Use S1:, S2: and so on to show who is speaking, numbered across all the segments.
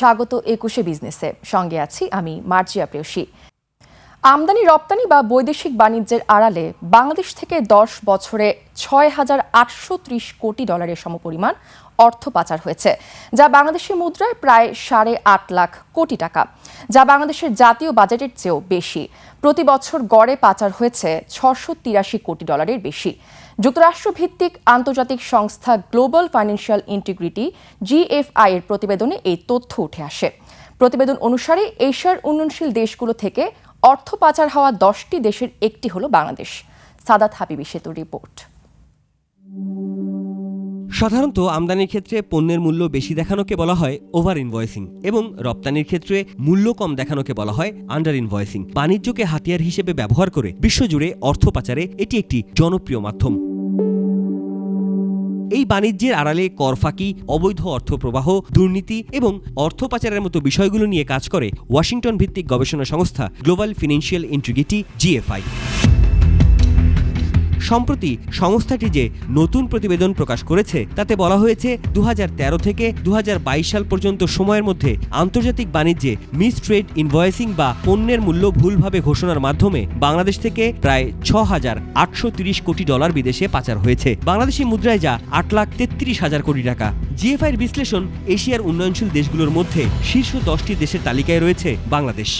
S1: স্বাগত ২১ বিজনেসে। সঙ্গে আছি আমি মার্জিয়া প্রেয়সী। আমদানি রপ্তানি বা বৈদেশিক বাণিজ্যের আড়ালে বাংলাদেশ থেকে 10 বছরে ৬,৮৩০ কোটি ডলারের সমপরিমাণ অর্থ পাচার হয়েছে, যা বাংলাদেশের মুদ্রায় প্রায় ৮.৫ লাখ কোটি টাকা, যা বাংলাদেশের জাতীয় বাজেটের চেয়েও বেশি। প্রতি বছর গড়ে পাচার হয়েছে ৬৮৩ কোটি ডলারের বেশি। যুক্তরাষ্ট্র ভিত্তিক আন্তর্জাতিক সংস্থা গ্লোবাল ফাইন্যান্সিয়াল ইন্টিগ্রিটি GFI এর প্রতিবেদনে এই তথ্য উঠে আসে। প্রতিবেদন অনুসারে এশিয়ার উন্নয়নশীল দেশগুলো থেকে অর্থ পাচার হওয়া 10টি দেশের একটি হলো বাংলাদেশ। সাদাত হাবিবি সেতুর রিপোর্ট।
S2: সাধারণত আমদানির ক্ষেত্রে পণ্যের মূল্য বেশি দেখানোকে বলা হয় ওভার ইনভয়েসিং এবং রপ্তানির ক্ষেত্রে মূল্য কম দেখানোকে বলা হয় আন্ডার ইনভয়েসিং। বাণিজ্যকে হাতিয়ার হিসেবে ব্যবহার করে বিশ্বজুড়ে অর্থ পাচারে এটি একটি জনপ্রিয় মাধ্যম। এই বাণিজ্যের আড়ালে কর ফাঁকি, অবৈধ অর্থ প্রবাহ, দুর্নীতি এবং অর্থ পাচারের মতো বিষয়গুলো নিয়ে কাজ করে ওয়াশিংটন ভিত্তিক গবেষণা সংস্থা গ্লোবাল ফাইন্যান্সিয়াল ইন্টিগ্রিটি GFI। সম্প্রতি সংস্থাটি যে নতুন প্রতিবেদন প্রকাশ করেছে তাতে বলা হয়েছে 2013 থেকে 2022 সাল পর্যন্ত সময়ের মধ্যে আন্তর্জাতিক বাণিজ্যে মিস ট্রেড ইনভয়েসিং বা পণ্যের মূল্য ভুলভাবে ঘোষণার মাধ্যমে বাংলাদেশ থেকে প্রায় 6,830 কোটি ডলার বিদেশে পাচার হয়েছে। বাংলাদেশি মুদ্রায় যা 8,33,000 কোটি টাকা। GFI এর বিশ্লেষণ, এশিয়ার উন্নয়নশীল দেশগুলোর মধ্যে শীর্ষ 10টি দেশের তালিকায় রয়েছে বাংলাদেশ।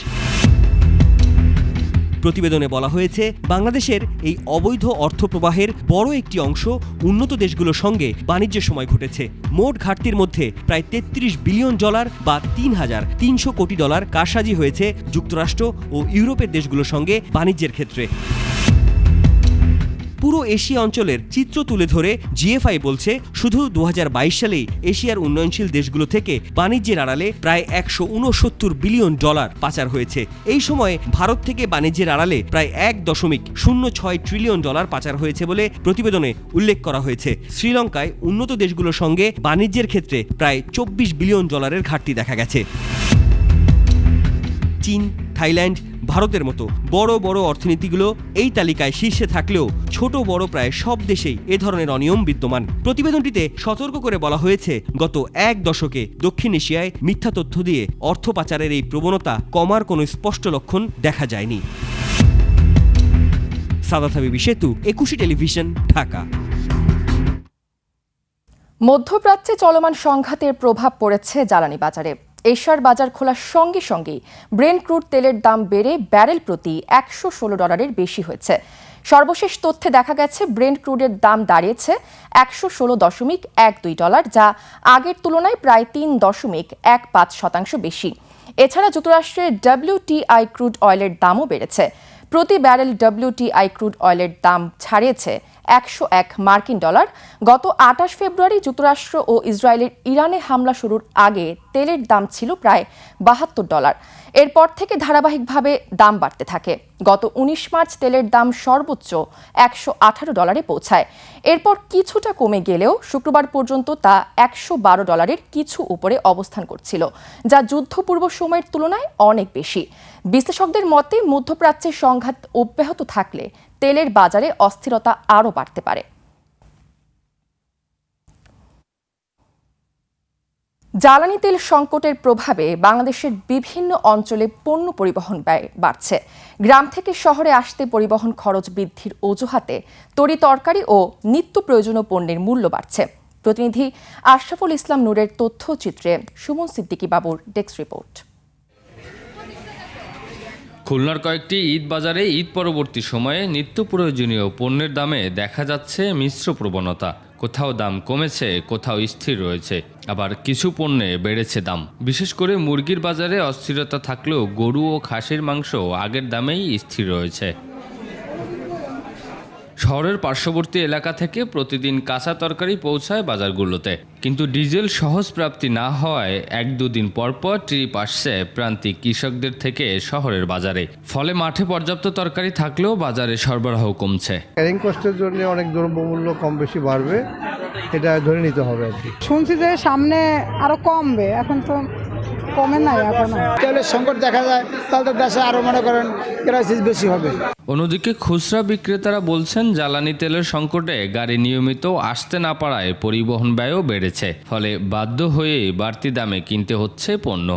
S2: প্রতিবেদনে বলা হয়েছে বাংলাদেশের এই অবৈধ অর্থ প্রবাহের বড় একটি অংশ উন্নত দেশগুলোর সঙ্গে বাণিজ্যের সময় ঘটেছে। মোট ঘাটতির মধ্যে প্রায় 33 বিলিয়ন ডলার বা 3,300 কোটি ডলার কারসাজি হয়েছে যুক্তরাষ্ট্র ও ইউরোপের দেশগুলোর সঙ্গে বাণিজ্যের ক্ষেত্রে। পুরো এশিয়া অঞ্চলের চিত্র তুলে ধরে GFI বলছে শুধু 2022 সালেই এশিয়ার উন্নয়নশীল দেশগুলো থেকে বাণিজ্যের আড়ালে প্রায় 169 বিলিয়ন ডলার পাচার হয়েছে। এই সময়ে ভারত থেকে বাণিজ্যের আড়ালে প্রায় 1.06 ট্রিলিয়ন ডলার পাচার হয়েছে বলে প্রতিবেদনে উল্লেখ করা হয়েছে। শ্রীলঙ্কায় উন্নত দেশগুলোর সঙ্গে বাণিজ্যের ক্ষেত্রে প্রায় 24 বিলিয়ন ডলারের ঘাটতি দেখা গেছে। চীন, থাইল্যান্ড, ভারতের মতো বড় বড় অর্থনীতিগুলো এই তালিকায় শীর্ষে থাকলেও ছোট বড় প্রায় সব দেশেই এ ধরনের অনিয়ম বিদ্যমান। প্রতিবেদনটিতে সতর্ক করে বলা হয়েছে গত 1 দশকে দক্ষিণ এশিয়ায় মিথ্যা তথ্য দিয়ে অর্থ পাচারের এই প্রবণতা কমার কোনো স্পষ্ট লক্ষণ দেখা যায়নি। সাদাত হাবিবি সেতু, 21 টেলিভিশন, ঢাকা।
S1: মধ্যপ্রাচ্যে চলমান সংঘাতের প্রভাব পড়েছে জ্বালানি বাজারে। এশিয়ার বাজার খোলার সঙ্গে সঙ্গেই ব্রেন্ট ক্রুড তেলের দাম বেড়ে ব্যারেল প্রতি $116 বেশি হয়েছে। সর্বশেষ তথ্যে দেখা গেছে ব্রেন্ট ক্রুডের দাম দাঁড়িয়েছে $116.12, যা আগের তুলনায় প্রায় 3.15% বেশি। এছাড়া যুক্তরাষ্ট্রের WTI ক্রুড অয়েলের দামও বেড়েছে। প্রতি ব্যারেল WTI ক্রুড অয়েলের দাম ছাড়িয়েছে $101 মার্কিন। গত 28 ফেব্রুয়ারি যুক্তরাষ্ট্র ও ইসরায়েলের ইরানে হামলা শুরুর আগে তেলের দাম ছিল প্রায় $72। এরপর থেকে ধারাবাহিকভাবে দাম বাড়তে থাকে। গত 19 মার্চ তেলের দাম সর্বোচ্চ $118 পৌঁছায়। এরপর কিছুটা কমে গেলেও শুক্রবার পর্যন্ত তা $112 কিছু উপরে অবস্থান করছিল, যা যুদ্ধপূর্ব সময়ের তুলনায় অনেক বেশি। বিশ্লেষকদের মতে মধ্যপ্রাচ্যের সংঘাত অব্যাহত থাকলে তেলের বাজারে অস্থিরতা আরও বাড়তে পারে। জ্বালানি তেল সংকটের প্রভাবে বাংলাদেশের বিভিন্ন অঞ্চলে পণ্য পরিবহন ব্যয় বাড়ছে। গ্রাম থেকে শহরে আসতে পরিবহন খরচ বৃদ্ধির অজুহাতে তরি তরকারি ও নিত্য প্রয়োজনীয় পণ্যের মূল্য বাড়ছে। প্রতিনিধি আশরাফুল ইসলাম নূরের তথ্যচিত্রে সুমন সিদ্দিকী বাবুর ডেস্ক রিপোর্ট।
S3: খুলনার কয়েকটি ঈদ বাজারে ঈদ পরবর্তী সময়ে নিত্য প্রয়োজনীয় পণ্যের দামে দেখা যাচ্ছে মিশ্র প্রবণতা। কোথাও দাম কমেছে, কোথাও স্থির রয়েছে, আবার কিছু পণ্যে বেড়েছে দাম। বিশেষ করে মুরগির বাজারে অস্থিরতা থাকলেও গরু ও খাসির মাংস আগের দামেই স্থির রয়েছে। শহরের পার্শ্ববর্তী এলাকা থেকে প্রতিদিন কাঁচা তরকারি পৌঁছায় বাজারগুলোতে, কিন্তু ডিজেল সহজ প্রাপ্তি না হওয়ায় 1-2 দিন পরপর ট্রিপ আসছে প্রান্তিক কৃষকদের থেকে শহরের বাজারে। ফলে মাঠে পর্যাপ্ত তরকারি থাকলেও বাজারে সরবরাহ কমছে।
S4: ক্যারিং কস্টের জন্য অনেক দ্রব্যমূল্য কম বেশি বাড়বে, এটা ধরে নিতে হবে আর কি।
S5: শুনছি যে সামনে আরো কমবে, এখন তো কমে নাই এখনো।
S6: তেলের সংকট দেখা যায় তাহলে তো দেশে আরও মনে করেন ক্রাইসিস বেশি হবে।
S3: অন্যদিকে খুচরা বিক্রেতারা বলছেন জ্বালানি তেলের সংকটে গাড়ি নিয়মিত আসতে না পারায় পরিবহন ব্যয়ও বেড়েছে, ফলে বাধ্য হয়ে বাড়তি দামে কিনতে হচ্ছে পণ্য।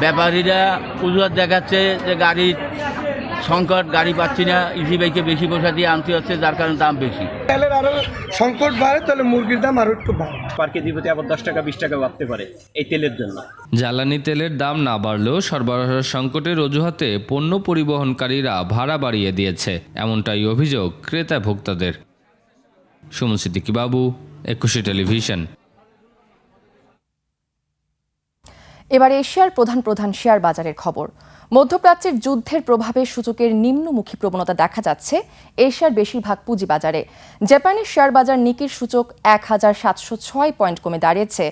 S7: ব্যাপারীরা অজুহাত দেখাচ্ছে যে গাড়ির সংকট, গাড়ি পাচ্ছি না, ইজি বাইকে বেশি পয়সা দিয়ে আনতে হচ্ছে, যার কারণে দাম বেশি।
S6: তেলের আরও সংকট বাড়ে তাহলে মুরগির দাম আরও একটু বাড়ে।
S8: পার কেজি প্রতি আবার 10 টাকা 20 টাকা বাড়তে পারে এই তেলের জন্য।
S3: জ্বালানি তেলের দাম না বাড়লেও সরবরাহ সংকটের অজুহাতে পণ্য পরিবহনকারীরা ভাড়া বাড়িয়ে দিয়েছে, এমনটাই অভিযোগ ক্রেতা ভোক্তাদের। সুমন সিদ্দিকী বাবু, একুশে টেলিভিশন।
S1: এবার এশিয়ার প্রধান শেয়ার বাজারের খবর। মধ্যপ্রাচ্যের যুদ্ধের প্রভাবে সূচকের নিম্নমুখী প্রবণতা দেখা যাচ্ছে এশিয়ার বেশিরভাগ পুঁজিবাজারে। জাপানের শেয়ার বাজার নিকির সূচক 1706 পয়েন্ট কমে দাঁড়িয়েছে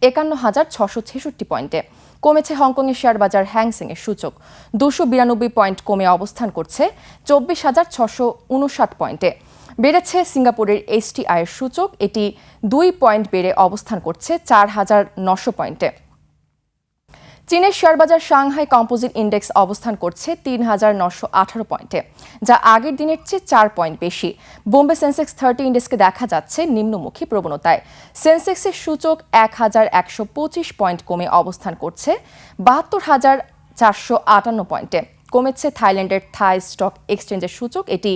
S1: 51,666 পয়েন্টে। কমেছে হংকংয়ের শেয়ার বাজার হ্যাংসেংয়ের সূচক 292 পয়েন্ট কমে অবস্থান করছে 24,659 পয়েন্টে। বেড়েছে সিঙ্গাপুরের HTI এর সূচক, এটি 2 পয়েন্ট বেড়ে অবস্থান করছে 4,900 পয়েন্টে। চীনের শেয়ারবাজার সাংহাই কম্পোজিট ইন্ডেক্স অবস্থান করছে 3,918 পয়েন্টে, যা আগের দিনের চেয়ে 4 পয়েন্ট বেশি। বোম্বে সেন্সেক্স 30 ইন্ডেক্সকে দেখা যাচ্ছে নিম্নমুখী প্রবণতায়। সেন্সেক্সের সূচক 1,125 পয়েন্ট কমে অবস্থান করছে 72,458 পয়েন্টে। কমেছে থাইল্যান্ডের থাই স্টক এক্সচেঞ্জের সূচক, এটি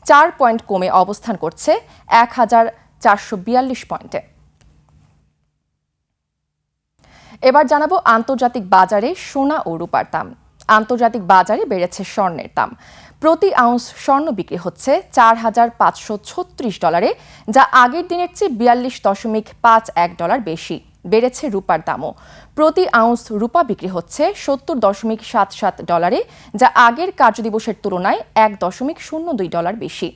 S1: 4 পয়েন্ট কমে অবস্থান করছে 1,442 পয়েন্টে। এবার জানাবো আন্তর্জাতিক বাজারে সোনা ও রূপার দাম। আন্তর্জাতিক বাজারে বেড়েছে স্বর্ণের দাম। প্রতি আউন্স স্বর্ণ বিক্রি হচ্ছে $4,536, যা আগের দিনের চেয়ে $42.51 বেশি। বেড়েছে রূপার দামও। প্রতি আউন্স রূপা বিক্রি হচ্ছে $70.77, যা আগের কার্যদিবসের তুলনায় $1.02 বেশি।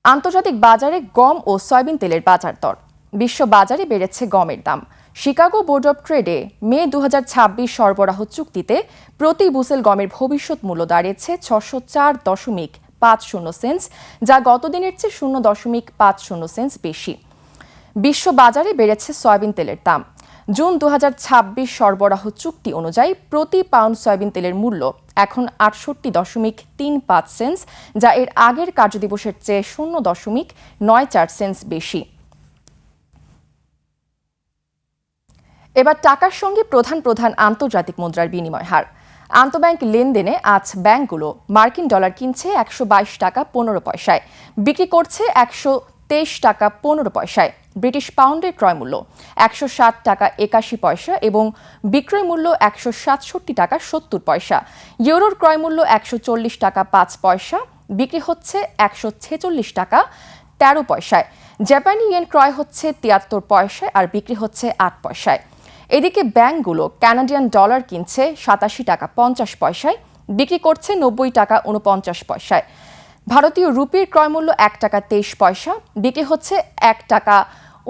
S1: আন্তর্জাতিক বাজারে গম ও সয়াবিন তেলের বাজার দর। বিশ্ব বাজারে বেড়েছে গমের দাম। শিকাগো বোর্ড অব ট্রেডে মে 2026 সরবরাহ চুক্তিতে প্রতি বুসেল গমের ভবিষ্যৎ মূল্য দাঁড়িয়েছে 604.50 সেন্টস, যা গত দিনের চেয়ে 0.50 সেন্টস বেশি। বিশ্ব বাজারে বেড়েছে সয়াবিন তেলের দাম। জুন 2026 সরবরাহ চুক্তি অনুযায়ী প্রতি পাউন্ড সয়াবিন তেলের মূল্য এখন 68.35 সেন্টস, যা এর আগের কার্যদিবসের চেয়ে 0.94 সেন্টস বেশি। এবার টাকার সঙ্গে প্রধান আন্তর্জাতিক মুদ্রার বিনিময় হার। আন্তঃব্যাংক লেনদেনে আজ ব্যাংকগুলো মার্কিন ডলার কিনছে 122 টাকা 15 পয়সায়, বিক্রি করছে 123 টাকা 15 পয়সায়। ব্রিটিশ পাউন্ডের ক্রয় মূল্য 160 টাকা 81 পয়সা এবং বিক্রয় মূল্য 167 টাকা 70 পয়সা। ইউরোর ক্রয় মূল্য 140 টাকা 5 পয়সা, বিক্রি হচ্ছে 146 টাকা 13 পয়সায়। জাপানি ইয়েন ক্রয় হচ্ছে 73 পয়সায় আর বিক্রি হচ্ছে 8 পয়সায়। এদিকে ব্যাংকগুলো কানাডিয়ান ডলার কিনছে 87 টাকা 50 পয়সায়, বিক্রি করছে 90 টাকা 49 পয়সায়। ভারতীয় রুপির ক্রয় মূল্য 1 টাকা 23 পয়সা, বিক্রি হচ্ছে 1 টাকা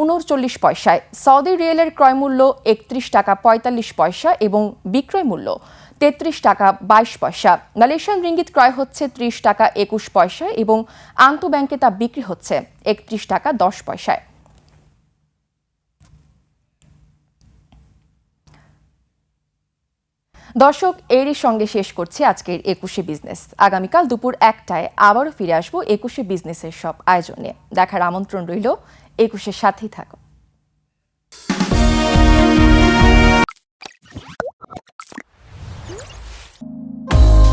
S1: 39 পয়সায়। সৌদি রিয়েলের ক্রয় মূল্য 31 টাকা 45 পয়সা এবং বিক্রয় মূল্য 33 টাকা 22 পয়সা। মালয়েশিয়ান রিঙ্গিত ক্রয় হচ্ছে 30 টাকা 21 পয়সা এবং আন্তঃব্যাংকে তা বিক্রি হচ্ছে 31 টাকা 10 পয়সায়। দর্শক, এরই সঙ্গে শেষ করছি আজকের একুশে বিজনেস। আগামীকাল দুপুর 1টায় আবারও ফিরে আসবো একুশে বিজনেসের সব আয়োজনে। দেখার আমন্ত্রণ রইল। একুশের সাথেই থাকুন।